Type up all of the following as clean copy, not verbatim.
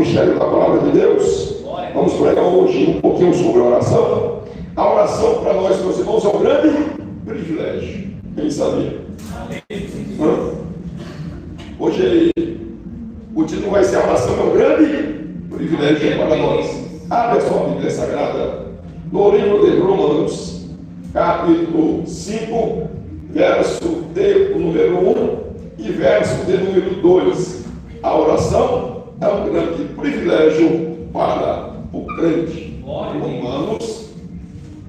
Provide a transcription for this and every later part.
mistério da palavra de Deus. Vamos pregar hoje um pouquinho sobre a oração. A oração para nós, meus irmãos, é um grande privilégio. Quem sabia? Hoje o título vai ser: a oração é um grande privilégio para nós. Abra sua Bíblia Sagrada no livro de Romanos, capítulo 5, verso de número 1 e verso de número 2. A oração é um grande privilégio para o crente. Romanos,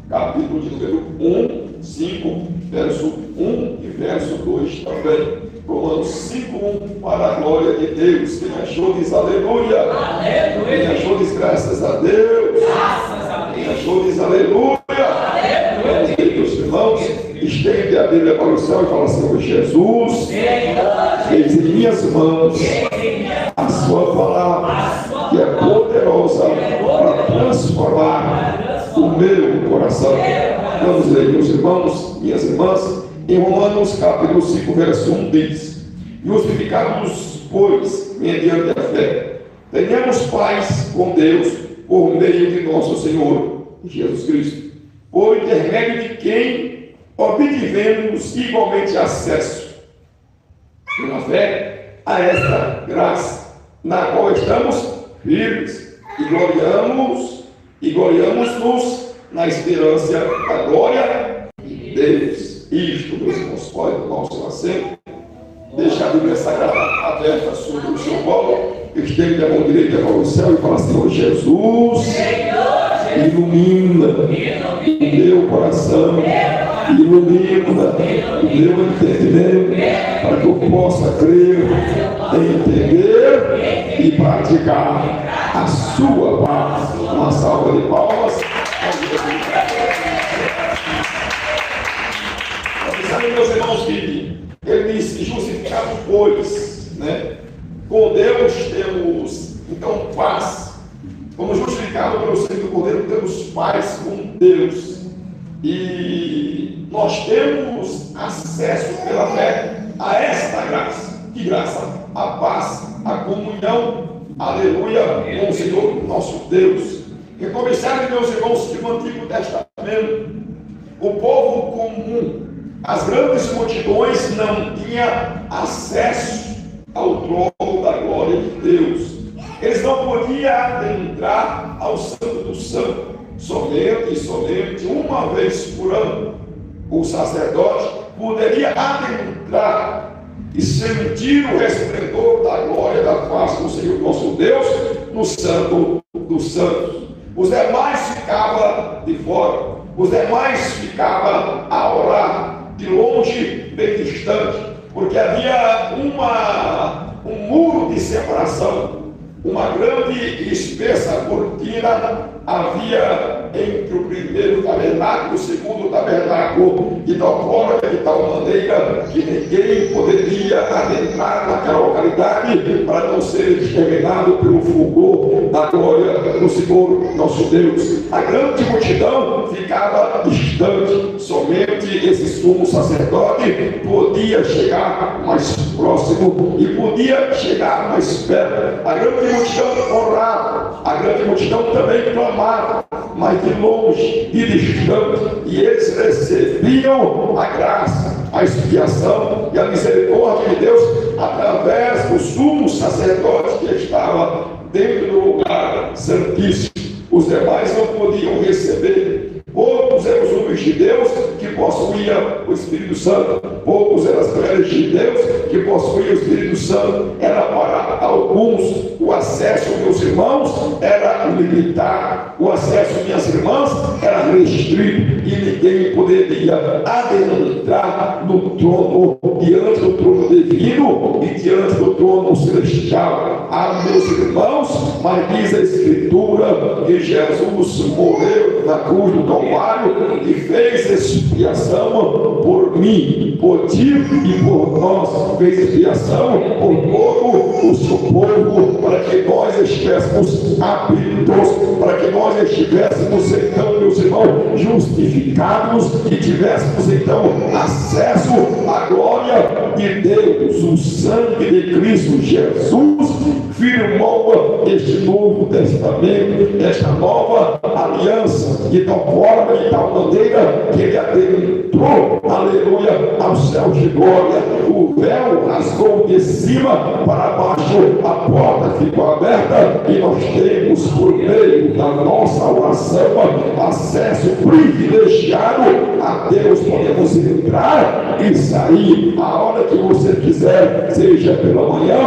capítulo de número 1, 5, verso 1 e verso 2 também. Romanos 5, 1, para a glória de Deus. Quem achou diz aleluia. Aleluia. Quem achou diz graças a Deus. Graças a Deus. Quem achou diz aleluia. Aleluia. Meus irmãos, estende a Bíblia para o céu e fala: Senhor Jesus, eis em minhas mãos a sua palavra, que é poderosa para transformar o meu coração. Vamos ler, meus irmãos, minhas irmãs. Em Romanos capítulo 5, verso 1 diz: justificados, pois, mediante a fé, tenhamos paz com Deus por meio de nosso Senhor Jesus Cristo, por intermédio de quem obtivemos igualmente acesso, pela fé, a esta graça, na qual estamos firmes e gloriamos-nos na esperança da glória de Deus. Isto, meus irmãos, pode tomar o seu assento. Deixa a Bíblia Sagrada aberta sobre o seu colo. Estende a mão direita para o céu e fala: Senhor Jesus, ilumina o meu coração, ilumina o meu entendimento, para que eu possa crer, entender e praticar a sua paz. Uma salva de palmas. Meus irmãos, que ele disse: justificados, pois, com Deus temos então paz. Como justificados pelo sangue do Cordeiro, temos paz com Deus, e nós temos acesso pela fé a esta graça. Que graça? A paz, a comunhão, aleluia, com o Senhor nosso Deus. E como observe, meus irmãos, que no Antigo Testamento o povo comum, as grandes multidões, não tinham acesso ao trono da glória de Deus. Eles não podiam adentrar ao Santo do Santo, somente uma vez por ano. O sacerdote poderia adentrar e sentir o resplendor da glória da face do Senhor nosso Deus no Santo dos Santos. Os demais ficavam de fora. Os demais ficavam a orar de longe, bem distante, porque havia um muro de separação, uma grande e espessa cortina havia entre o primeiro tabernáculo e o segundo tabernáculo, de tal forma, de tal maneira, que ninguém poderia adentrar naquela localidade para não ser exterminado pelo fulgor da glória do Senhor nosso Deus. A grande multidão ficava distante, somente esse sumo sacerdote podia chegar mais próximo e podia chegar mais perto. A grande multidão orava, a grande multidão também clamava, mas de longe e distante, e eles recebiam a graça, a expiação e a misericórdia de Deus através do sumo sacerdote que estava dentro do lugar santíssimo. Os demais não podiam receber. Poucos eram os homens de Deus que possuíam o Espírito Santo, poucos eram as mulheres de Deus que possuíam o Espírito Santo. Era para alguns o acesso, meus irmãos, era limitado, o acesso, minhas irmãs, era restrito, e ninguém poderia adentrar no trono, diante do trono divino e diante do trono celestial. Meus irmãos, mas diz a Escritura que Jesus morreu na cruz do Calvário e fez expiação por mim, por ti e por nós fez expiação por todo o seu povo, para que nós estivéssemos aptos, para que nós estivéssemos então, meus irmãos, justificados e tivéssemos então acesso à glória de Deus. O sangue de Cristo Jesus firmou este novo testamento, esta nova aliança, de tal forma, de tal maneira que ele adentrou, aleluia, aos céus de glória. O véu rasgou de cima para baixo, a porta ficou aberta e nós temos, por meio da nossa oração, acesso privilegiado a Deus. Podemos entrar e sair a hora que você quiser, seja pela manhã,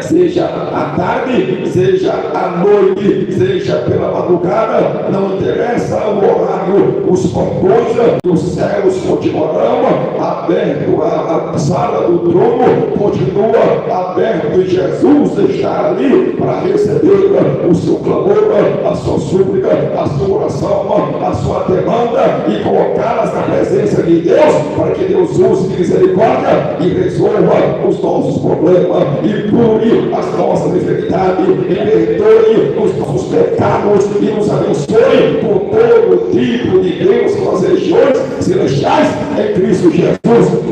seja à tarde, seja à noite, seja pela madrugada, não interessa o horário, os portões dos céus continuarão abertos, a sala do trono continua aberta e Jesus está ali para receber o seu clamor, a sua súplica, a sua oração, a sua demanda e colocá-las na presença de Deus, para que Deus use de misericórdia e resolva os nossos problemas e cure as nossas enfermidades, e perdoe os nossos pecados e nos abençoe por todo tipo de Deus nas regiões celestiais em Cristo Jesus.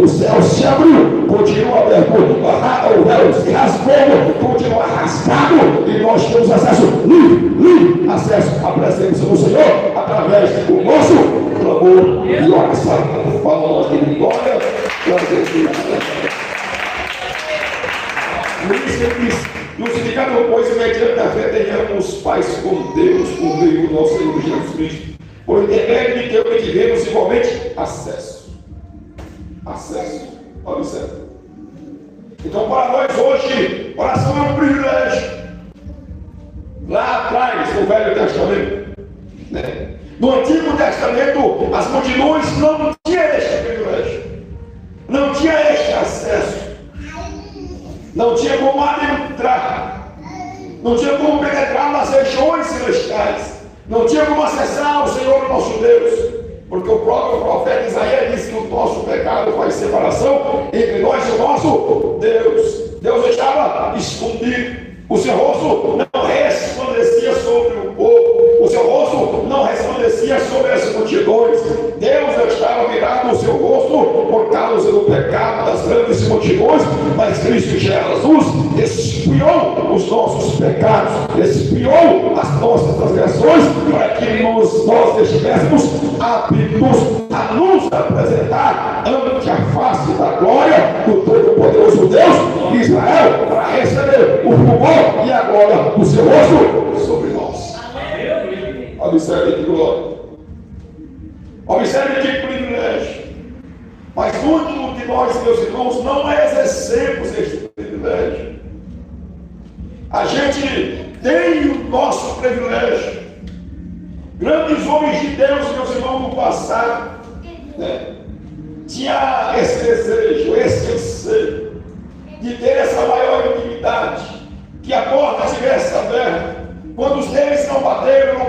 O céu se abriu, continua aberto, o véu se rasgou, continua rasgado e nós temos acesso livre, acesso à presença do Senhor através do nosso clamor e oração. Falamos de glória, por isso ele diz: justificado, pois, mediante a fé, tenhamos paz com Deus por meio do nosso Senhor Jesus Cristo, por intermédio de que obtivemos igualmente acesso. Observe. Então, para nós hoje, oração é um privilégio. Lá atrás, no Velho Testamento, né? No Antigo Testamento, as multidões não tinham este privilégio, não tinham este acesso. Não tinha como adentrar, não tinha como penetrar nas regiões celestiais, não tinha como acessar o Senhor nosso Deus, porque o próprio profeta Isaías disse que o nosso pecado faz separação entre nós e o nosso Deus. Deus estava escondido, o seu rosto não resplandecia sobre o povo, o seu rosto não resplandecia sobre as multidões. Deus estava virado o seu rosto por causa do pecado das grandes multidões, mas Cristo Jesus expiou os nossos pecados, expiou as nossas transgressões, para que nós estivéssemos aptos a nos apresentar ante a face da glória do Todo-Poderoso Deus de Israel, para receber o favor e a glória do seu rosto sobre nós. Observe que glória, observe que privilégio. Mas muito de nós, meus irmãos, não exercemos este privilégio. A gente tem o nosso privilégio. Grandes homens de Deus, meus irmãos, no passado, né, tinha esse desejo, esse anseio de ter essa maior intimidade, que a porta estivesse aberta. Quando os deles não bateram,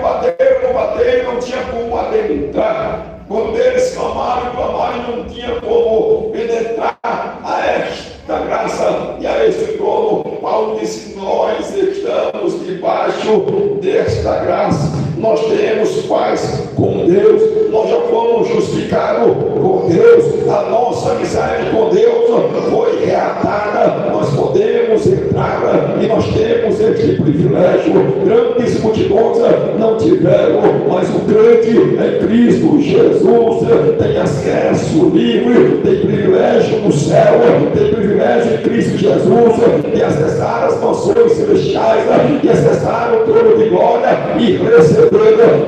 não tinha como adentrar. Quando eles clamaram, e não tinha como penetrar a esta graça e a este trono. Paulo disse: nós estamos debaixo desta graça, nós temos paz com Deus, nós já fomos justificados com Deus, a nossa amizade com Deus foi reatada, nós podemos entrar e nós temos este privilégio. Grandes multidões não tiveram, mas o grande em Cristo Jesus tem acesso livre, tem privilégio no céu, tem privilégio em Cristo Jesus de acessar as mansões celestiais e acessar o trono de glória e receber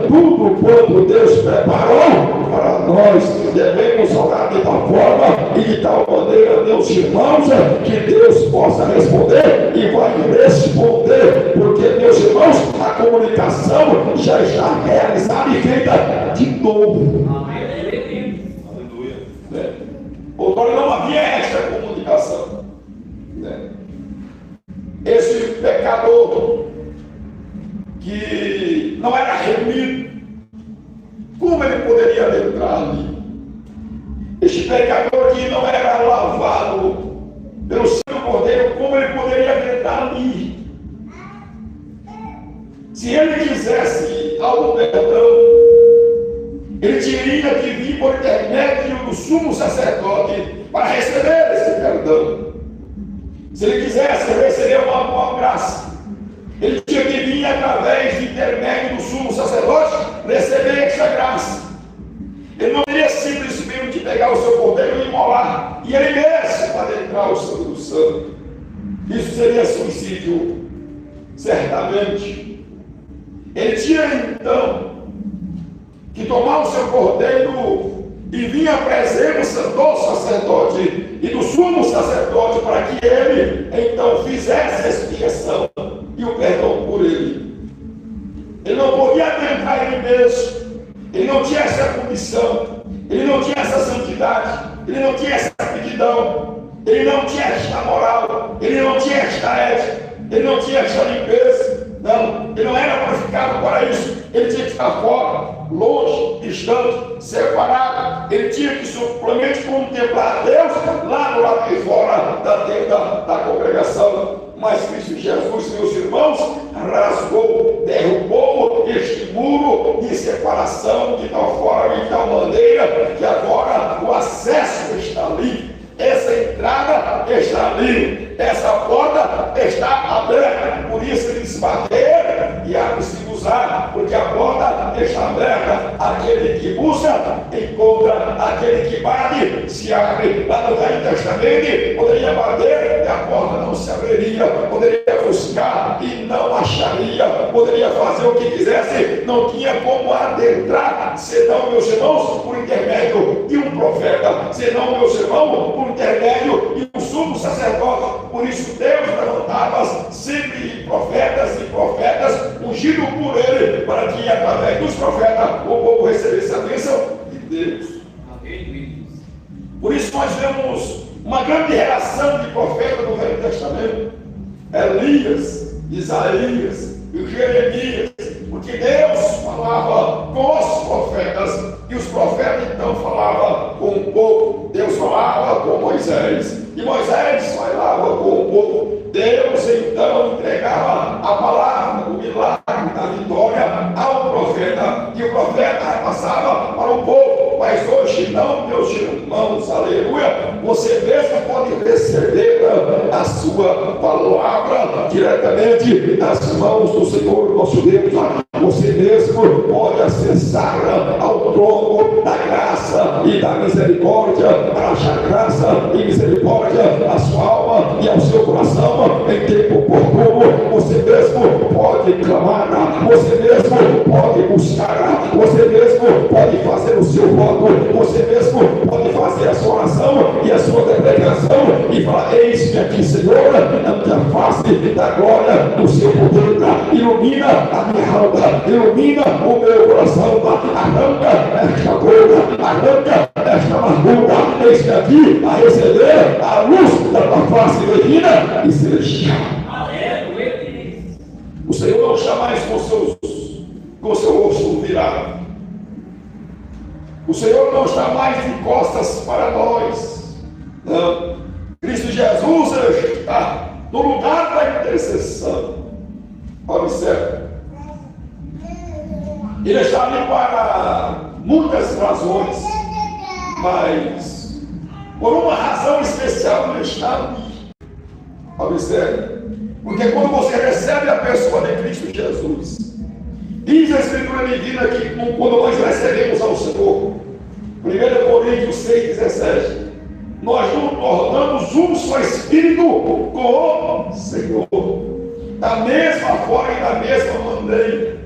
tudo quanto Deus preparou para nós. Devemos orar de tal forma e de tal maneira, meus irmãos, que Deus possa responder e vai responder, porque, meus irmãos, a comunicação já está realizada e feita de novo. Aleluia. Outrora não havia esta comunicação. Esse pecador que não era remido, como ele poderia adentrar ali? Este pecador que não era lavado pelo sangue do Cordeiro, como ele poderia entrar ali? Se ele quisesse algum perdão, ele teria que vir por intermédio do sumo sacerdote para receber esse perdão. Se ele quisesse receber uma boa graça, ele tinha que vir através do intermédio do sumo sacerdote receber essa graça. Ele não teria simplesmente pegar o seu cordeiro e imolar, e ele mesmo adentrar o Santo do Santo. Isso seria suicídio, certamente. Ele tinha então que tomar o seu cordeiro e vir à presença do sacerdote e do sumo sacerdote para que ele então fizesse a expiação e o perdão por ele. Ele não podia adentrar ele mesmo. Ele não tinha essa condição, ele não tinha essa santidade, ele não tinha essa aptidão, ele não tinha esta moral, ele não tinha esta ética, ele não tinha esta limpeza. Não, ele não era qualificado para isso. Ele tinha que ficar fora, longe, distante, separado. Ele tinha que simplesmente contemplar a Deus lá do lado de fora da tenda da congregação. Mas Cristo Jesus, meus irmãos, rasgou, derrubou este muro de separação de tal forma, de tal maneira, que agora o acesso está livre. Essa entrada está livre, essa porta está aberta. Por isso ele diz: bater e abre-se usar, porque a porta está aberta. Aquele que busca, encontra. Aquele que bate, se abre. Lá no Velho Testamento, poderia bater e a porta não se abriria. Poderia buscar e não acharia. Poderia fazer o que quisesse, não tinha como adentrar, senão, meus irmãos, por intermédio de um profeta, senão, meus irmãos, por intermédio de um sumo sacerdote. Por isso Deus levantava sempre profetas ungidos por ele, para que através dos profetas o povo recebesse a bênção de Deus. Por isso nós vemos uma grande relação de profetas do Velho Testamento: Elias, Isaías e Jeremias, porque Deus falava com os profetas e os profetas então falavam com o povo. Deus falava com Moisés e Moisés falava com o povo. Deus então entregava a palavra do milagre, da vitória ao profeta, e o profeta passava para o povo. Mas hoje não, meus irmãos, aleluia, você mesmo pode receber a sua palavra diretamente das mãos do Senhor nosso Deus. Você mesmo pode acessar ao trono da graça e da misericórdia, para achar graça e misericórdia à sua alma e ao seu coração em tempo oportuno. Você mesmo pode clamar, você mesmo pode buscar, você mesmo pode fazer o seu voto, você mesmo pode fazer a sua oração e a sua declaração e falar: eis-me aqui, Senhor, ante a face da glória do seu poder. Ilumina a minha alma, ilumina o meu coração, arranca esta dor, arranca esta amargura. Eis-me aqui a receber a luz da tua face divina e celestial. O Senhor não está mais com o seu rosto virado. O Senhor não está mais de costas para nós. Não. Cristo Jesus está no lugar da intercessão. Observe. Ele está ali para muitas razões, mas por uma razão especial ele está ali. Observe. Porque quando você recebe a pessoa de Cristo Jesus, diz a Escritura Divina que quando nós recebemos ao Senhor, 1 Coríntios 6,17, nós nos tornamos um só Espírito com o Senhor. Da mesma forma e da mesma maneira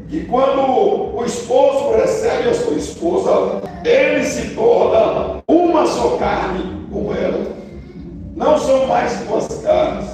que quando o esposo recebe a sua esposa, ele se torna uma só carne com ela. Não são mais duas carnes,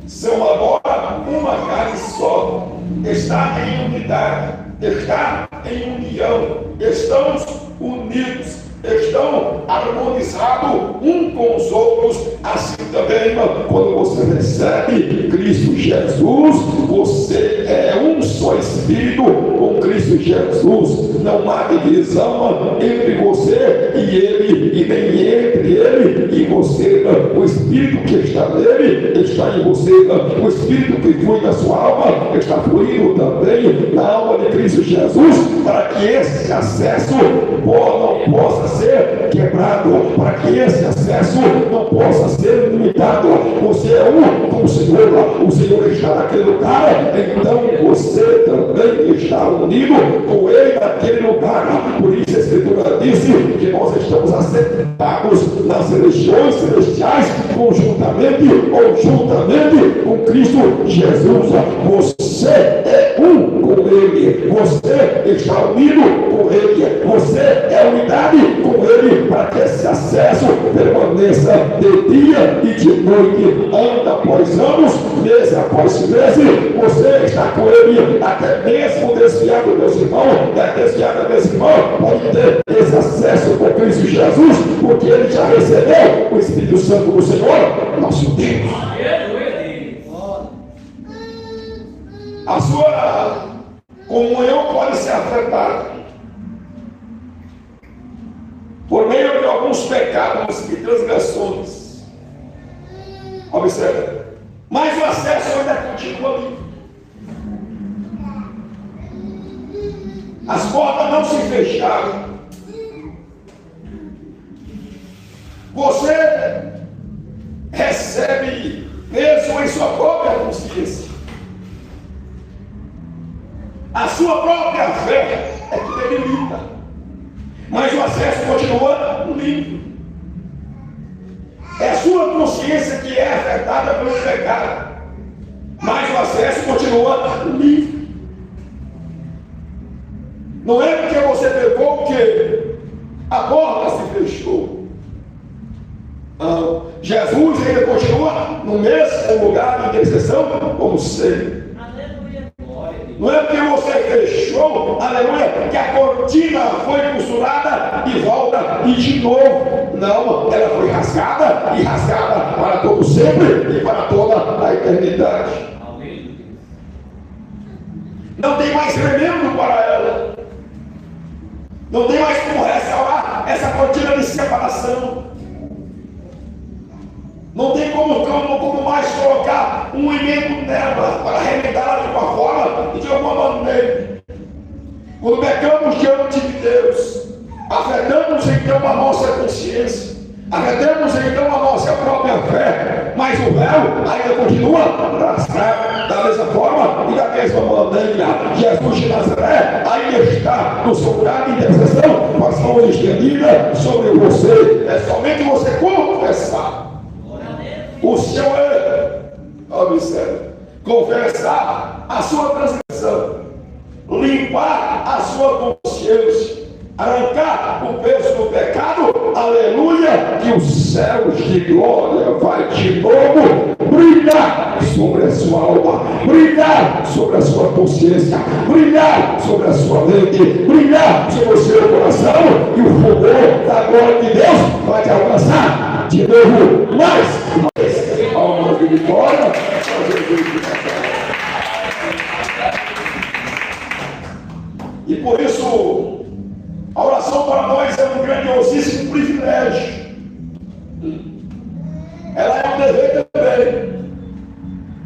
são agora uma carne só. Está em unidade, está em união, estamos unidos, estão harmonizados um com os outros. Assim também, quando você recebe Cristo Jesus, você é um só só espírito com Cristo Jesus. Não há divisão entre você e ele, e nem entre ele e você. O espírito que está nele está em você. O espírito que flui na sua alma está fluindo também na alma de Cristo Jesus, para que esse acesso não possa ser quebrado, para que esse acesso não possa ser limitado. Você é um com o Senhor está naquele lugar, então você também está unido com ele naquele lugar. Por isso a Escritura disse que nós estamos assentados nas regiões celestiais conjuntamente ou juntamente com Cristo Jesus. Você é um com ele, você está unido com ele, você é unidade com ele, para que esse acesso permaneça de dia e de noite, ano após anos, mês após mês. Você está com ele, até mesmo desviado, meus irmãos, desviado, meus irmãos, pode ter esse acesso com Cristo Jesus, porque ele já recebeu o Espírito Santo do Senhor, nosso Deus. A sua comunhão pode ser afetada por meio de alguns pecados e transgressões. Observe, mas o acesso ainda continua livre. As portas não se fecharam. Você recebe peso em sua própria consciência. A sua própria fé é que debilita, mas o acesso continua livre. É a sua consciência que é afetada pelo pecado, mas o acesso continua livre. Não é porque você pecou que a porta se fechou. Não. Jesus ainda continua no mesmo lugar de intercessão como sempre. Não é porque você fechou, aleluia, que a cortina foi costurada e volta e de novo. Não, ela foi rasgada e rasgada para todo sempre e para toda a eternidade. Não tem mais remendo para ela. Não tem mais como restaurar essa cortina de separação. Não tem como mais colocar um emendo nela para arremedá-la de uma forma e de alguma maneira. Quando pecamos diante de Deus, afetamos então a nossa consciência, afetamos então a nossa própria fé, mas o véu ainda continua arrastado da mesma forma e da mesma maneira. Jesus de Nazaré ainda está no seu lugar de intercessão, com as mãos estendidas sobre você. É somente você confessar o seu erro, observe, confessar a sua transgressão, limpar a sua consciência, arrancar o peso do pecado, aleluia, que os céus de glória vai de novo brilhar sobre a sua alma, brilhar sobre a sua consciência, brilhar sobre a sua mente, brilhar sobre o seu coração, e o fogo da glória de Deus vai te alcançar de novo mais almas de vitória. E por isso a oração para nós é um grandiosíssimo privilégio. Ela é um dever também,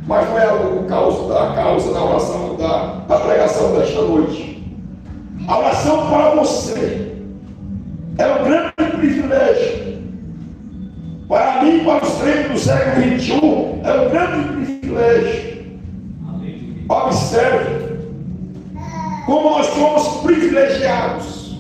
mas não é a causa da oração, da pregação desta noite. A oração para você é um grande privilégio. Para mim, para os crentes do século XXI, é um grande privilégio. Observe como nós somos privilegiados,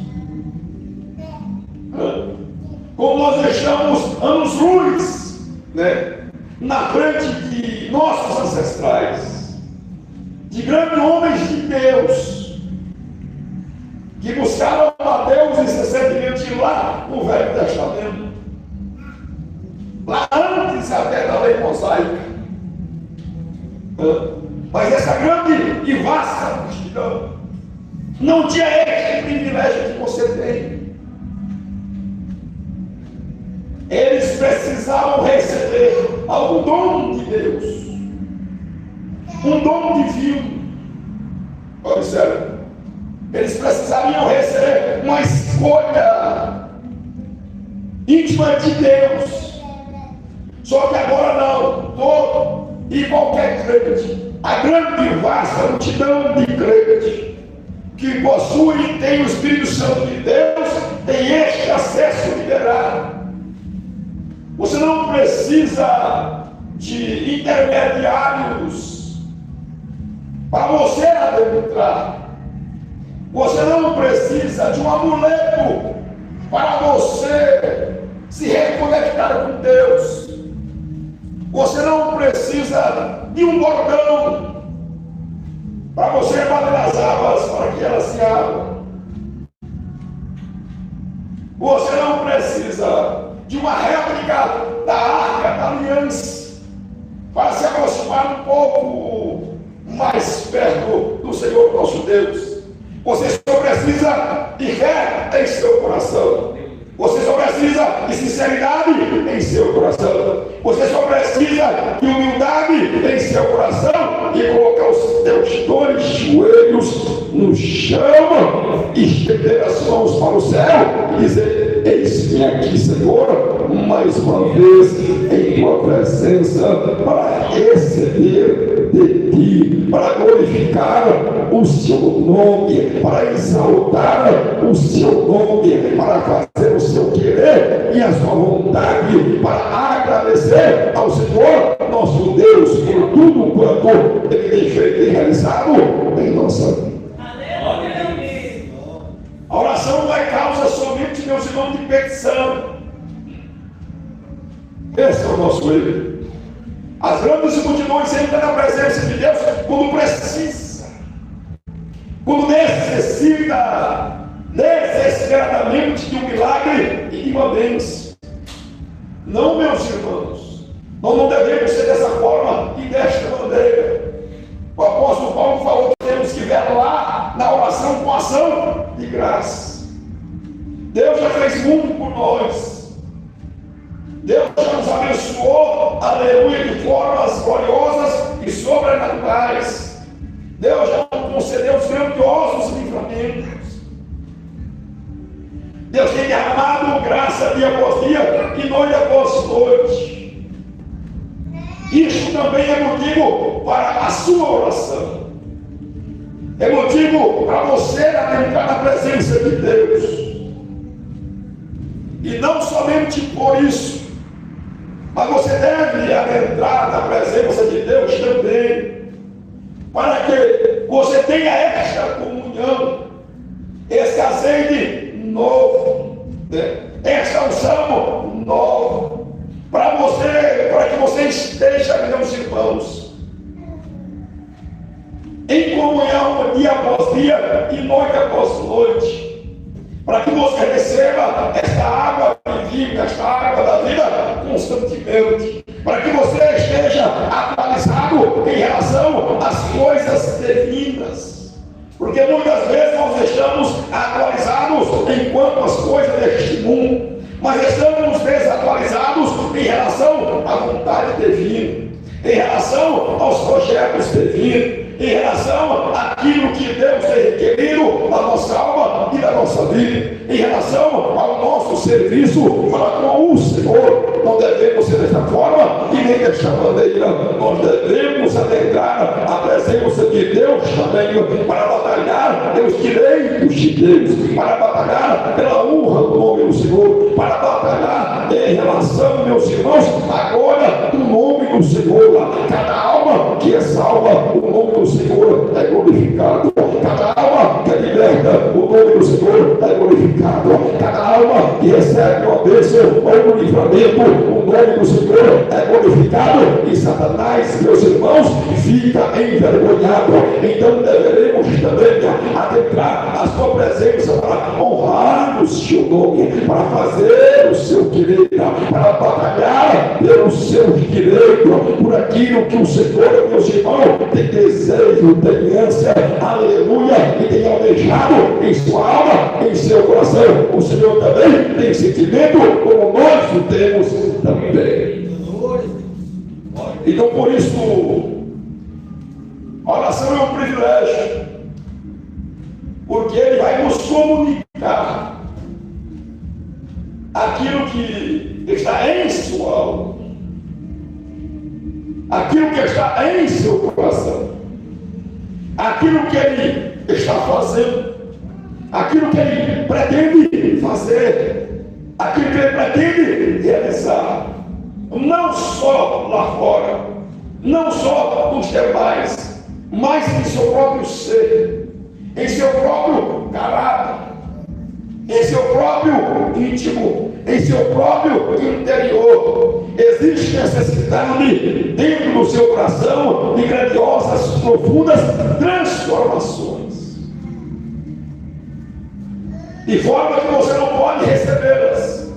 como nós estamos anos-luz, né, na frente de nossos ancestrais, de grandes homens de Deus, que buscaram a Deus incessantemente lá no Velho Testamento, lá antes até da lei mosaica. Mas essa grande e vasta multidão não tinha esse privilégio que você tem. Eles precisavam receber algum dom de Deus, um dom divino. Observe, eles precisariam receber uma escolha íntima de Deus. Só que agora não, todo e qualquer crente, a grande e vasta multidão de crentes que possui e tem o Espírito Santo de Deus, tem este acesso liberado. Você não precisa de intermediários para você adentrar. Você não precisa de um amuleto para você se reconectar com Deus. Você não precisa de um bordão para você bater as águas para que elas se abram. Você não precisa de uma réplica da Arca da Aliança para se aproximar um pouco mais perto do Senhor nosso Deus. Você só precisa de fé em seu coração. Você só precisa de sinceridade em seu coração. Você só precisa de humildade em seu coração e colocar os teus dois joelhos no chão, estender as mãos para o céu e dizer: eis-me aqui, Senhor, mais uma vez em tua presença, para receber de ti, para glorificar o seu nome, para exaltar o seu nome, para fazer o seu querer e a sua vontade, para agradecer ao Senhor nosso Deus por tudo quanto Ele tem feito e realizado em nossa vida. A oração não é causa somente, meus irmãos, de petição. Esse é o nosso erro. As grandes multidões entram na presença de Deus quando precisa, quando necessita desesperadamente de um milagre e de uma bênção. Não, meus irmãos, nós não devemos ser dessa forma e desta maneira. O apóstolo Paulo falou que temos que ver lá na oração com ação de graça. Deus já fez muito por nós. Deus já nos abençoou, aleluia, de formas gloriosas e sobrenaturais. Deus já nos concedeu os grandiosos livramentos. Deus tem derramado graça dia após dia e noite após noite. Isto também é motivo para a sua oração. É motivo para você adentrar na presença de Deus. E não somente por isso, mas você deve adentrar na presença de Deus também, para que você tenha esta comunhão, esse azeite novo, esta unção nova, para que você esteja, meus irmãos, em comunhão dia após dia e noite após noite, para que você receba esta água viva, esta água da vida constantemente, para que você esteja atualizado em relação às coisas divinas, porque muitas vezes nós estamos atualizados enquanto as coisas deste mundo, mas estamos desatualizados em relação à vontade divina, em relação aos projetos divinos, em relação àquilo que Deus tem requerido da nossa alma e da nossa vida, em relação ao nosso serviço para com o Senhor. Não devemos ser desta forma e nem desta maneira. Nós devemos adentrar a presença de Deus também para batalhar pelos direitos de Deus, para batalhar pela honra do nome do Senhor, para batalhar em relação, meus irmãos, agora do nome do Senhor. Cada alma que é salva, o nome do Senhor é glorificado. Cada alma que é liberta, o nome do Senhor é glorificado. Cada alma que recebe uma bênção ou um livramento, o nome do Senhor é glorificado. E Satanás, meus irmãos, fica envergonhado. Então deveremos também adentrar a sua presença para honrar o seu nome, para fazer o seu querer, para batalhar pelos seus direitos, por aquilo que o Senhor, meus irmãos, tem desejo, tem ânsia, aleluia, e tem almejado em sua alma, em seu coração. O Senhor também tem sentimento, como nós o temos também. Então, por isso, a oração é um privilégio. porque Ele vai nos comunicar aquilo que está em sua alma, aquilo que está em seu coração, aquilo que Ele está fazendo, aquilo que Ele pretende fazer, aquilo que Ele pretende realizar, não só lá fora, não só nos demais, mas em seu próprio ser, em seu próprio caráter, em seu próprio íntimo, em seu próprio interior. Existe necessidade dentro do seu coração de grandiosas, profundas transformações, de forma que você não pode recebê-las,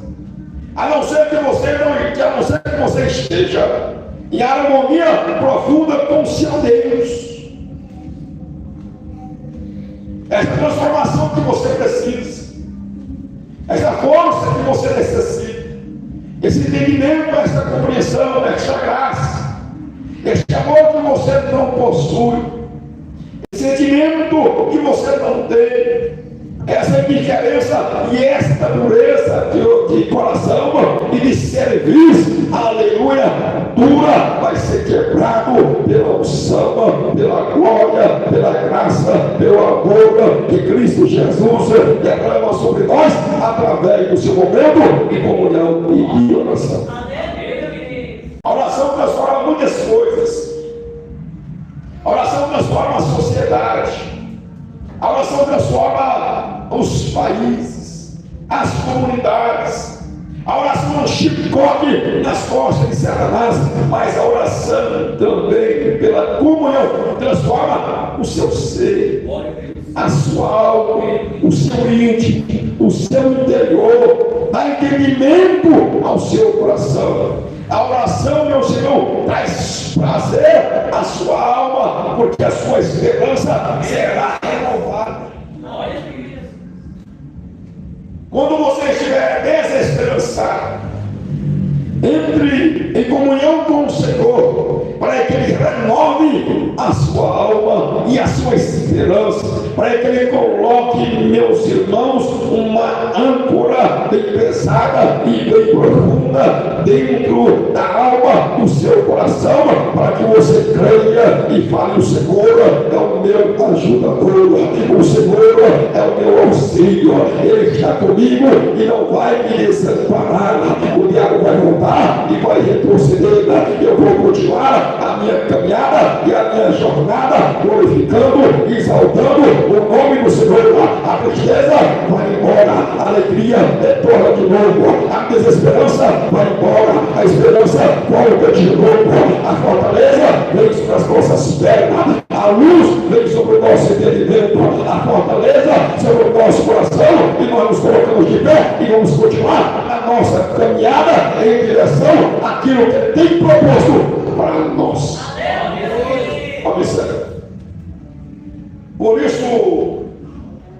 a não ser que você esteja em harmonia profunda com o seu Deus. Essa transformação que você precisa, essa força que você necessita, esse entendimento, essa compreensão, essa graça, esse amor que você não possui, esse sentimento que você não tem, essa indiferença e esta dureza de coração e de serviço, aleluia, dura, vai ser quebrado pela unção, pela glória, pela graça, pelo amor que Cristo Jesus derrama sobre nós através do seu momento de comunhão e de oração. A oração transforma muitas coisas. A oração transforma a sociedade. A oração transforma os países, as comunidades. A oração é um chicote nas costas de Satanás, mas a oração também, pela comunhão, transforma o seu ser, a sua alma, o seu íntimo, o seu interior, dá entendimento ao seu coração. A oração, meu Senhor, traz prazer à sua alma, porque a sua esperança será renovada. Quando você estiver desesperançado, entre em comunhão com o Senhor, para que Ele renove a sua alma e a sua esperança, para que Ele coloque, meus irmãos, uma âncora bem pesada e bem profunda dentro da alma do seu coração, para que você creia e fale: o Senhor é o meu ajudador, o Senhor é o meu auxílio, Ele está comigo e não vai me desamparar. O diabo vai voltar e vai retroceder. Eu vou continuar a minha caminhada e a minha jornada, glorificando e exaltando o nome do Senhor. A tristeza vai embora, a alegria retorna de novo, a desesperança vai embora, a esperança volta de novo, a fortaleza vem sobre as nossas pernas, a luz vem sobre o nosso entendimento, a fortaleza sobre o nosso coração, e nós nos colocamos de pé e vamos continuar a nossa caminhada em direção àquilo que Ele tem proposto para nós. Observe. Por isso,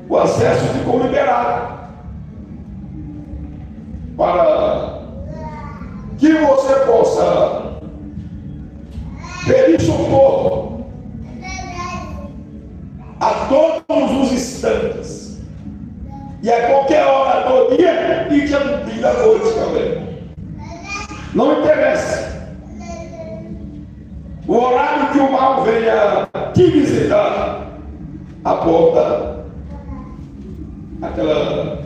o acesso ficou liberado para que você possa pedir socorro a todos os instantes e a qualquer hora do dia e da noite também. Não interessa o horário que o mal venha te visitar, a porta, aquela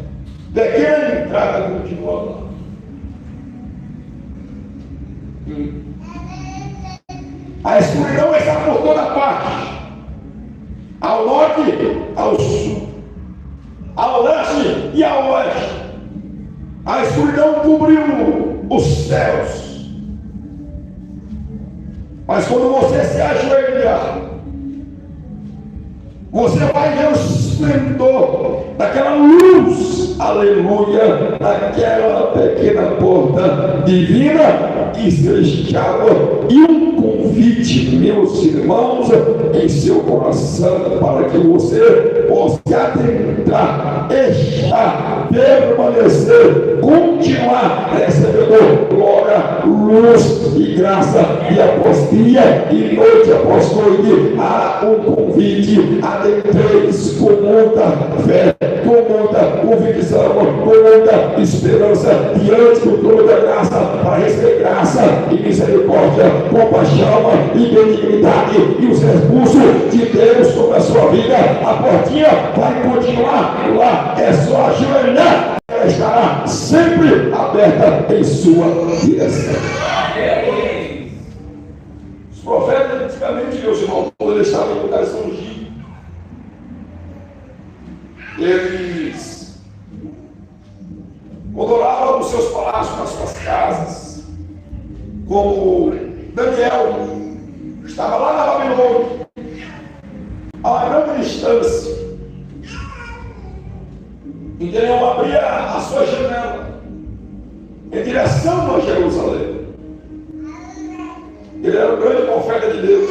pequena entrada continua lá. A escuridão está por toda parte, ao norte, ao sul, ao leste e ao oeste. A escuridão cobriu os céus. Mas quando você se ajoelhar, você vai ver o esplendor daquela luz, aleluia, daquela pequena porta divina e celestial, e um convite, meus irmãos, em seu coração, para que você possa adentrar, estar, permanecer, continuar recebendo glória, luz e graça, e após dia e noite após noite, há um convite, adentreis com muita fé, com muita convicção, com muita esperança, diante do trono da graça, para receber graça e misericórdia, compaixão e benignidade, e os recursos de Deus sobre a sua vida. A portinha vai continuar lá, é só ajoelhar, ela estará sempre aberta em sua direção. Os profetas antigamente, meus irmãos, quando eles estavam em lugares longínquos, eles moravam nos seus palácios, nas suas casas, como Daniel estava lá na Babilônia, a uma grande distância. E Daniel abria a sua janela em direção a Jerusalém. Ele era um grande profeta de Deus,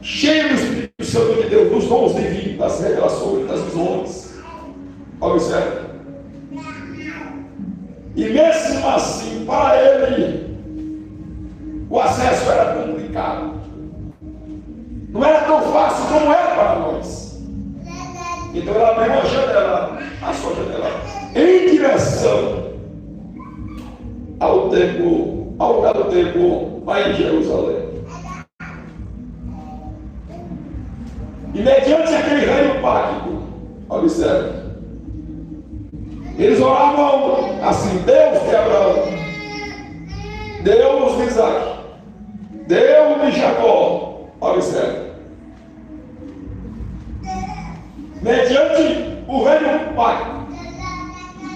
cheio do Espírito Santo de Deus, dos dons divinos, das revelações, das visões. Observe. E mesmo assim, para ele, o acesso era complicado. Não era tão fácil como era para nós. Então ela abriu a janela, a sua janela, em direção ao templo, ao lugar do templo, lá em Jerusalém. E mediante aquele velho pacto, observe, eles oravam assim: Deus de Abraão, Deus de Isaac, Deus de Jacó. Observe, mediante o velho pacto,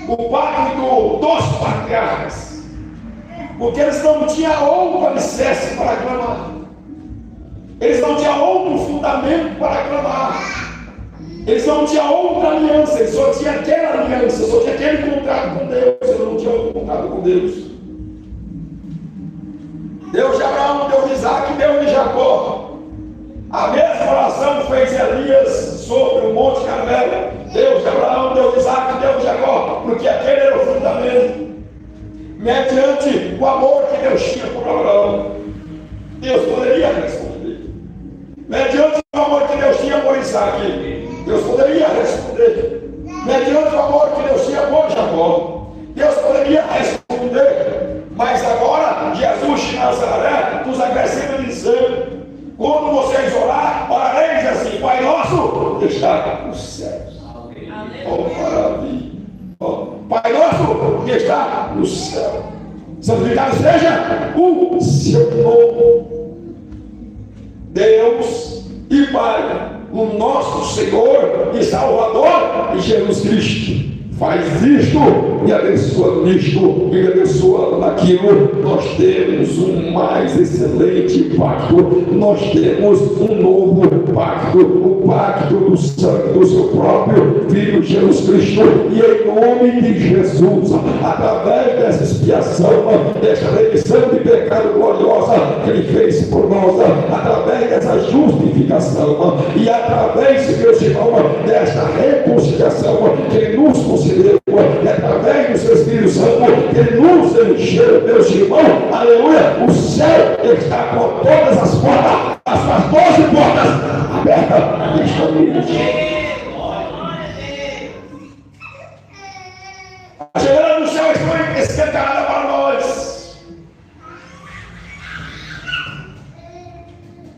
o pacto dos patriarcas, porque eles não tinham outro alicerce para clamar, eles não tinham outro fundamento para clamar, eles não tinham outra aliança, eles só tinham aquela aliança, só tinha aquele contrato com Deus, eles não tinham outro contrato com Deus. Deus de Abraão, Deus de Isaac, Deus de Jacó. A mesma oração fez Elias sobre o Monte Carmelo. Deus de Abraão, Deus de Isaac, Deus de Jacó, porque aquele era o fundamento. Mediante o amor que Deus tinha por Abraão, Deus poderia responder. Mediante o amor que Deus tinha por Isaac, Deus poderia responder. Mediante o amor que Deus tinha por Jacó, Deus poderia responder. Mas agora, Jesus de Nazaré nos acrescenta dizendo: quando vocês orar, orareis assim: Pai nosso que está nos céus. Oh, maravilha. Oh, Pai nosso que está no céu, santificado seja o seu nome. Deus e Pai, o nosso Senhor e Salvador Jesus Cristo, faz isto e abençoa nisto e abençoa naquilo. Nós temos um mais excelente pacto, nós temos um novo pacto, o pacto do sangue do seu próprio Filho Jesus Cristo. E em nome de Jesus, através dessa expiação, dessa remissão de pecado gloriosa que Ele fez por nós, através dessa justificação e através, meus irmãos, desta reconciliação que Ele nos concedeu, e através do seu Espírito Santo que Ele nos encheu, meus irmãos, aleluia, o céu está com todas as portas, as suas 12 portas abertas nesta noite. A chegada do céu está escancarada para nós.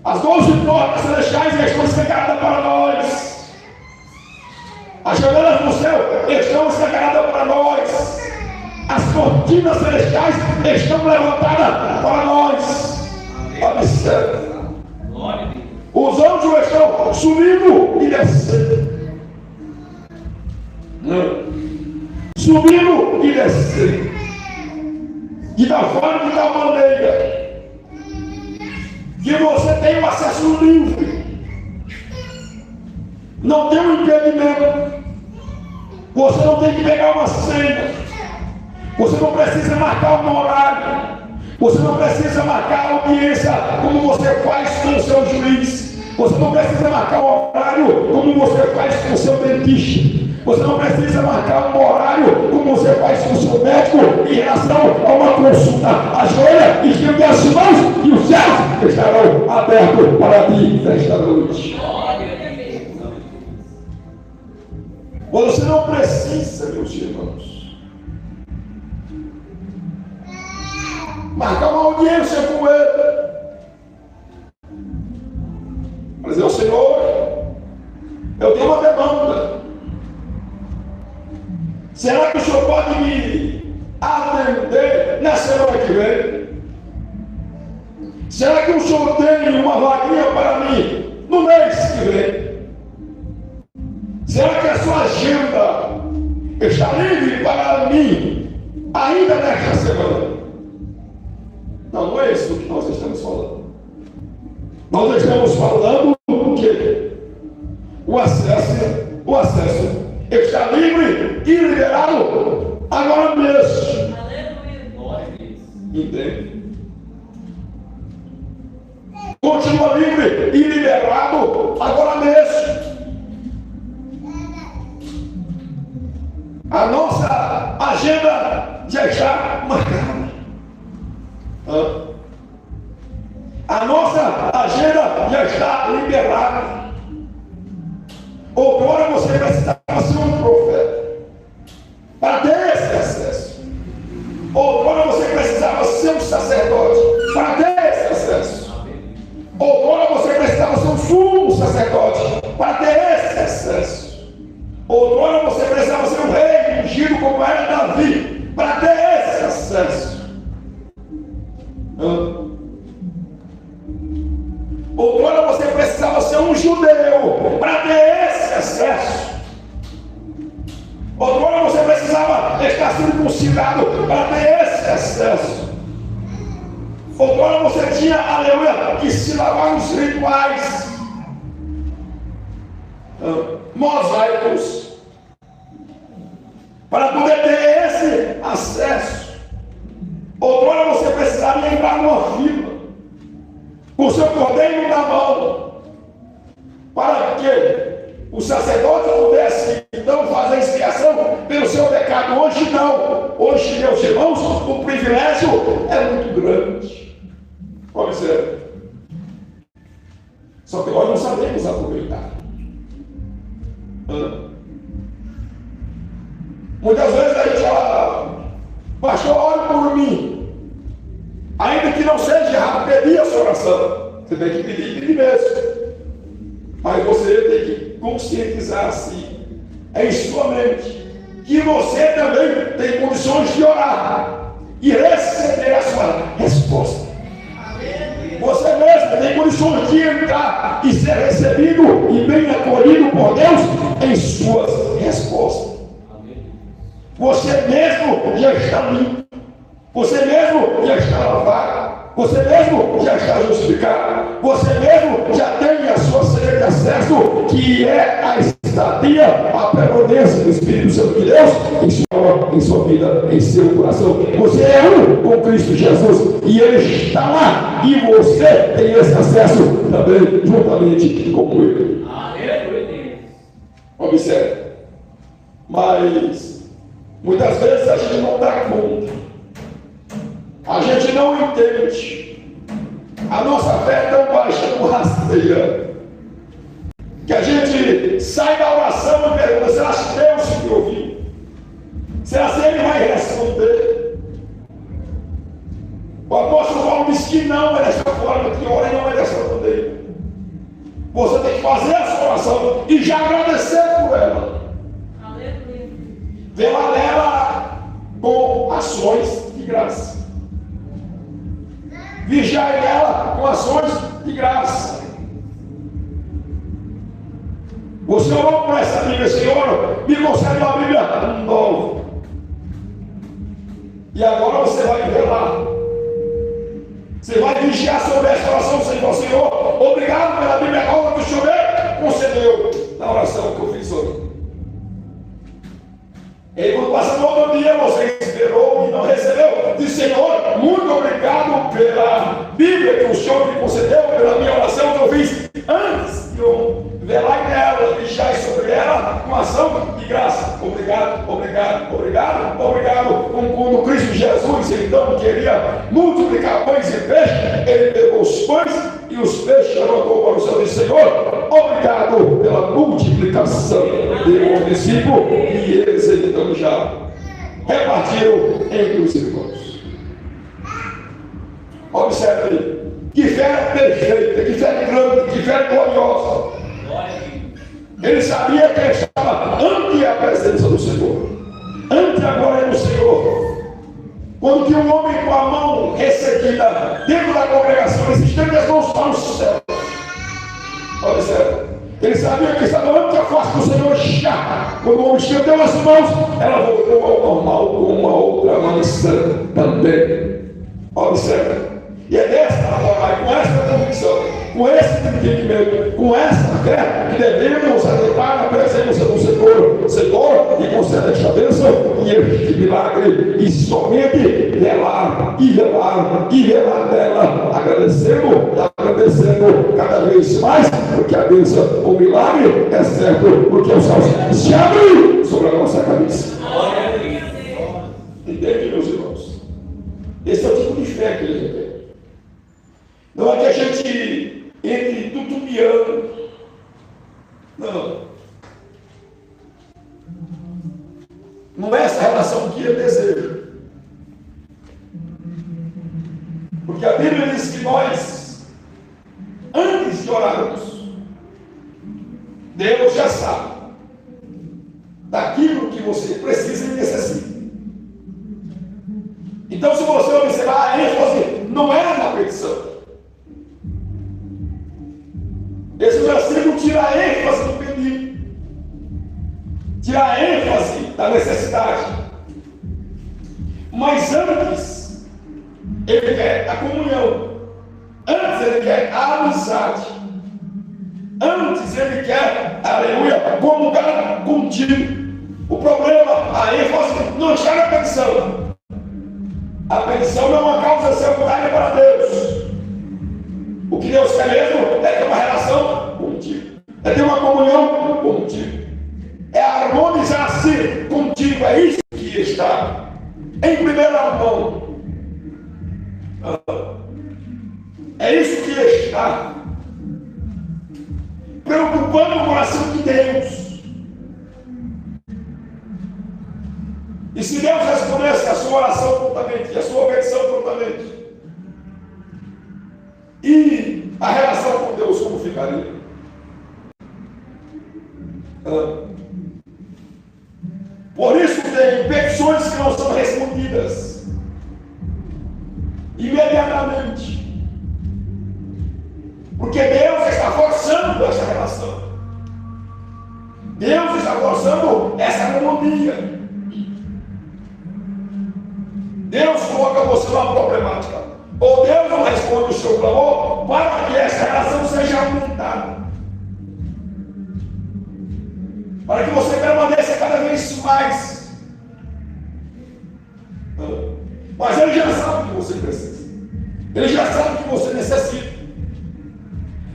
As 12 portas celestiais estão escancaradas para nós. As janelas do céu estão escancaradas para nós. As cortinas celestiais estão levantadas para nós. Observe. Os anjos estão subindo e descendo. Subindo e descendo. E da forma de tal maneira que você tem um acesso livre. Não tem um impedimento. Você não tem que pegar uma senha. Você não precisa marcar um horário. Você não precisa marcar audiência como você faz com o seu juiz. Você não precisa marcar um horário como você faz com o seu dentista. Você não precisa marcar um horário como você faz com o seu médico em relação a uma consulta. Ajoelha e estende as mãos e os céus estarão abertos para ti nesta noite. Você não precisa, meus irmãos, marcar uma audiência com ele. Mas dizer, Senhor, eu tenho uma demanda. Será que o Senhor pode me atender na semana que vem? Será que o Senhor tem uma vaguinha para mim no mês que vem? Será que a sua agenda está livre para mim ainda nesta semana? Não, não é isso que nós estamos falando. Nós estamos falando do quê? O acesso está livre e liberado agora mesmo. Entende? Continua livre e liberado agora mesmo. A nossa agenda já está marcada. A nossa agenda já está liberada. Outrora você precisava ser um profeta para ter esse acesso. Outrora você precisava ser um sacerdote para ter esse acesso. Outrora você precisava ser um sumo sacerdote para ter esse acesso. Outrora você precisava ser um rei ungido como era Davi para ter esse acesso. Outrora você precisava ser um judeu para ter esse acesso. Outrora você precisava estar circuncidado para ter esse acesso. Outrora você tinha, aleluia, que se lavar os rituais mosaicos para poder ter esse acesso. Outrora você precisava entrar numa fila com o seu cordeiro na mão, para que o sacerdote pudesse então fazer expiação pelo seu pecado. Hoje não. Hoje, meus irmãos, o privilégio é muito grande. Pode ser. Só que nós não sabemos aproveitar. Muitas vezes a gente fala, pastor, ore por mim. Ainda que não seja rápido pedir essa oração, você tem que pedir mesmo. Mas você tem que conscientizar-se em sua mente que você também tem condições de orar e receber a sua resposta. Você mesmo tem condições de entrar e ser recebido e bem acolhido por Deus em suas respostas. Você mesmo já está limpo. Você mesmo já está lavado. Você mesmo já está justificado. Você mesmo já tem a sua senha de acesso, que é a estadia, a permanência do Espírito Santo de Deus em sua vida, em seu coração. Você é um com Cristo Jesus e Ele está lá. E você tem esse acesso também, juntamente com Ele. Observe. Mas muitas vezes a gente não dá conta. A gente não entende. A nossa fé é tão baixa, tão rasteira, que a gente sai da oração e pergunta: será que Deus me ouviu? Será que Ele vai responder? O apóstolo Paulo disse que não é dessa forma, que ora não é dessa maneira. Você tem que fazer essa oração e já agradecer por ela. Vê-la nela com ações de graça. Vigiar nela com ações de graça. Você orou por essa Bíblia, Senhor, me concede uma Bíblia nova. E agora você vai ver lá. Você vai vigiar sobre essa oração, Senhor, obrigado pela Bíblia nova que o Senhor me concedeu na oração que eu fiz hoje. E aí, quando passa no outro dia, você esperou e não recebeu. Diz: Senhor, muito obrigado Bíblia que o Senhor me concedeu pela minha oração que eu fiz antes de eu velar nela, deixar sobre ela com ação de graça. Obrigado, obrigado, obrigado, obrigado. Quando Cristo Jesus então queria multiplicar pães e peixes, ele pegou os pães e os peixes levantou para o céu e disse: Senhor, obrigado pela multiplicação de um discípulo. E eles então já repartiram entre os irmãos. Observe aí, que fé perfeita, que fé grande, que fé gloriosa. Ele sabia que ele estava ante a presença do Senhor, ante a glória do Senhor. Quando que um homem com a mão ressequida dentro da congregação, ele estende as mãos para o céu. Observe, ele sabia que estava ante a face do Senhor já. Quando o homem estendeu as mãos, ela voltou ao normal com uma outra maçã também. Observe. E é desta forma, com esta convicção, com esse entendimento, com essa fé, que devemos adentrar na presença do Senhor. Senhor, e concede esta bênção e este milagre, e somente velar, e velar, e velar dela, agradecendo cada vez mais, porque a bênção, o milagre é certo, porque os céus se abrem sobre a nossa cabeça. Entende, meus irmãos? Esse é o tipo de fé que ele tem. Não é que a gente entre tutubiando. Não. Não é essa relação que eu desejo. Porque a Bíblia diz que nós, antes de orarmos, Deus já sabe daquilo que você precisa e necessita. Então, se você observar, a ênfase não é na petição. Esse versículo tira a ênfase do pedido, tira a ênfase da necessidade. Mas antes, ele quer a comunhão, antes ele quer a amizade, antes ele quer, aleluia, comungar contigo. O problema, a ênfase não está na petição. A petição não é uma causa secundária para Deus. O que Deus quer mesmo é ter uma relação contigo, é ter uma comunhão contigo, é harmonizar-se contigo. É isso que está em primeira mão. É isso que está preocupando o coração de Deus. E se Deus respondesse a sua oração prontamente, a sua petição prontamente, e a relação com Deus como ficaria? Por isso tem petições que não são respondidas imediatamente, porque Deus está forçando essa relação, Deus está forçando essa harmonia. Deus coloca você numa problemática, ou Deus não responde o seu clamor para que essa relação seja aumentada, para que você permaneça cada vez mais. Mas Ele já sabe o que você precisa, Ele já sabe o que você necessita,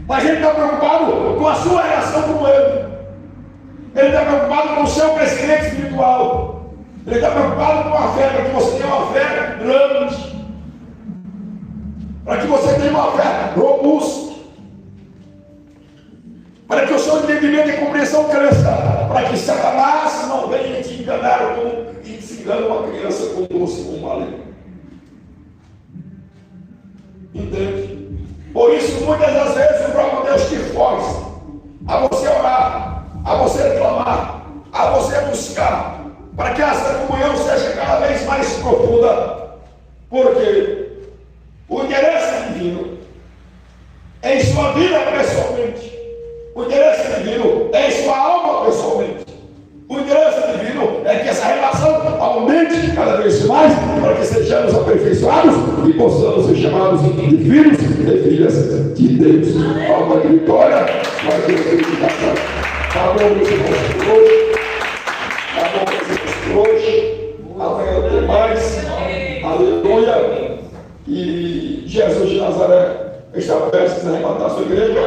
mas Ele está preocupado com a sua relação com Ele, Ele está preocupado com o seu crescimento espiritual, Ele está preocupado com a fé, para que você tenha uma fé grande, para que você tenha uma fé robusta, para que o seu entendimento e compreensão cresça, para que Satanás não venha te enganar como se engana uma criança com doce, com maligno. Entende? Por isso, muitas das vezes, o próprio Deus te força a você orar, a você reclamar, a você buscar, para que essa comunhão seja cada vez mais profunda, porque o interesse divino é em sua vida pessoalmente, o interesse divino é em sua alma pessoalmente, o interesse divino é que essa relação aumente cada vez mais, para que sejamos aperfeiçoados e possamos ser chamados de filhos e filhas de Deus. Alma de vitória, mas de edificação. Tá bom, meus irmãos, hoje. Tá bom, meus irmãos, hoje. Amanhã tem mais. Aleluia. que Jesus de Nazaré estava prestes a arrebatar a sua igreja,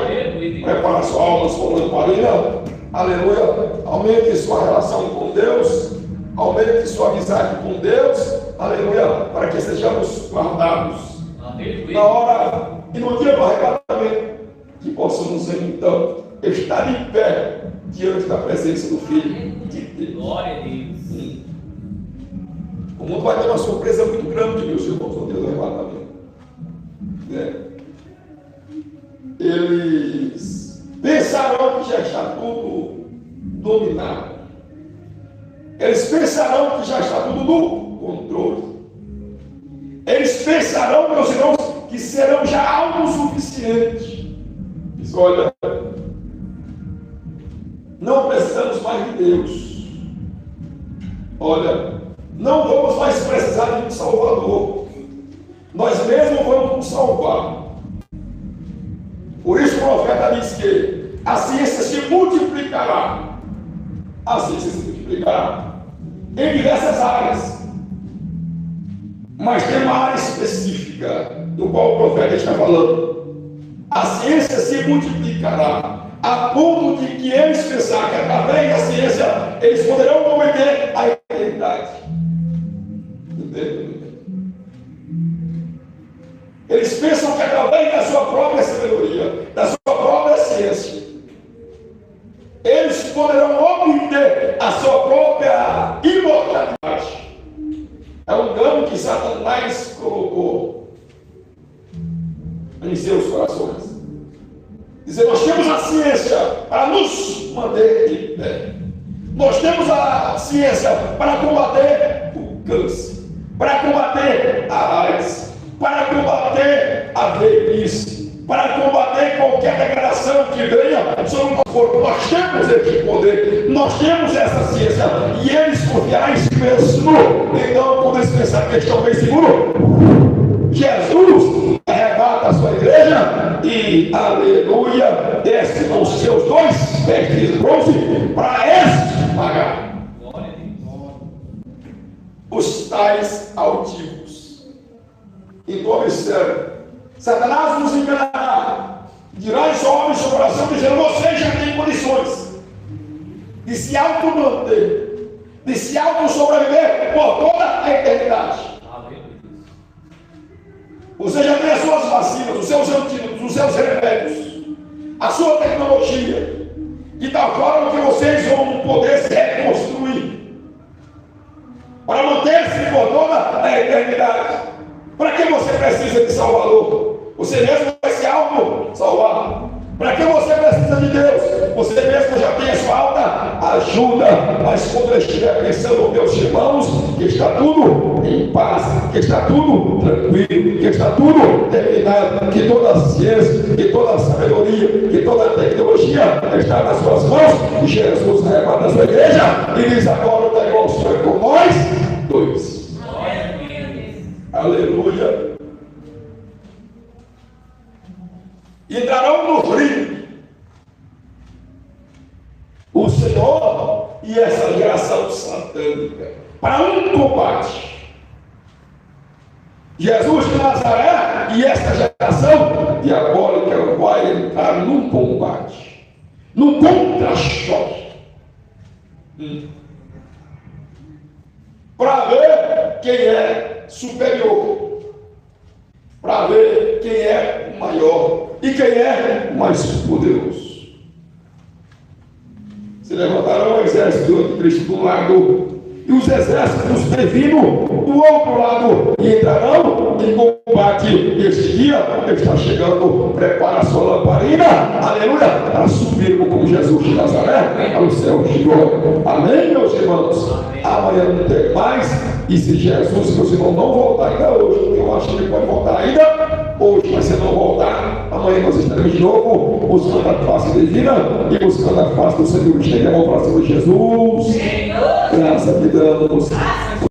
prepara sua alma, sua lamparina, aleluia, aumente sua relação com Deus, aumente sua amizade com Deus, aleluia, para que sejamos guardados na hora e no dia do arrebatamento, que possamos então estar em pé diante da presença do Filho de Deus. Glória a Deus. O mundo vai ter uma surpresa muito grande, meus irmãos, no dia do arrebatamento. Eles pensarão que já está tudo dominado. Eles pensarão que já está tudo no controle. Eles pensarão, meus irmãos, que serão já autossuficientes. Diz, olha, não precisamos mais de Deus. Olha, não vamos mais precisar de um Salvador. Nós mesmos vamos nos salvar. Por isso o profeta diz que a ciência se multiplicará. A ciência se multiplicará em diversas áreas. Mas tem uma área específica do qual o profeta está falando. A ciência se multiplicará a ponto de que eles pensarem que através da ciência eles poderão compreender a eternidade. Entendeu? Eles pensam que através da sua própria sabedoria, da sua própria ciência, eles poderão obter a sua própria imortalidade. É um engano que Satanás colocou em seus corações. Dizer, nós temos a ciência para nos manter de pé. Nós temos a ciência para combater o câncer, para combater a AIDS, para combater a velhice, para combater qualquer degradação que venha sobre o nosso corpo. Nós temos esse poder, nós temos essa ciência, e eles confiarão em si mesmo. Então, quando eles pensarem que estão bem seguros, Jesus arrebata a sua igreja e, aleluia, desce com os seus 2 pés de bronze para esmagar os tais altivos. Então, observe, Satanás nos enganará, dirá em seu homem e seu coração, dizendo, você já tem condições de se auto-manter, de se auto-sobreviver por toda a eternidade. Você já tem as suas vacinas, os seus antídotos, os seus remédios, a sua tecnologia, de tal forma que vocês vão poder se reconstruir para manter-se por toda a eternidade. Para que você precisa de Salvador? Você mesmo vai se auto-salvar. Para que você precisa de Deus? Você mesmo já tem a sua alta ajuda. Mas quando eu estiver pensando, meus irmãos, que está tudo em paz, que está tudo tranquilo, que está tudo terminado, que toda a ciência, que toda a sabedoria, que toda a tecnologia está nas suas mãos, e Jesus arrebata a sua igreja e diz, agora o negócio é com nós dois. Aleluia. Entrarão no rio o Senhor e essa geração satânica para um combate. Jesus de Nazaré e essa geração diabólica vai entrar num combate, num contra-choque, para ver quem é superior, para ver quem é o maior e quem é o mais poderoso. Se levantarão o exército do anticristo de um lado e os exércitos vindo do outro lado, e entrarão em combate. Este dia está chegando. Prepara a sua lamparina, aleluia, para subir como Jesus de Nazaré ao céu de glória. Amém, meus irmãos? Amanhã não tem mais. E se Jesus, meus irmãos, não voltar ainda hoje, eu acho que ele pode voltar ainda hoje, mas se não voltar, amanhã nós estaremos de novo buscando a face divina e buscando a face do Senhor. Estende a mão para cima de Jesus. Graça que damos.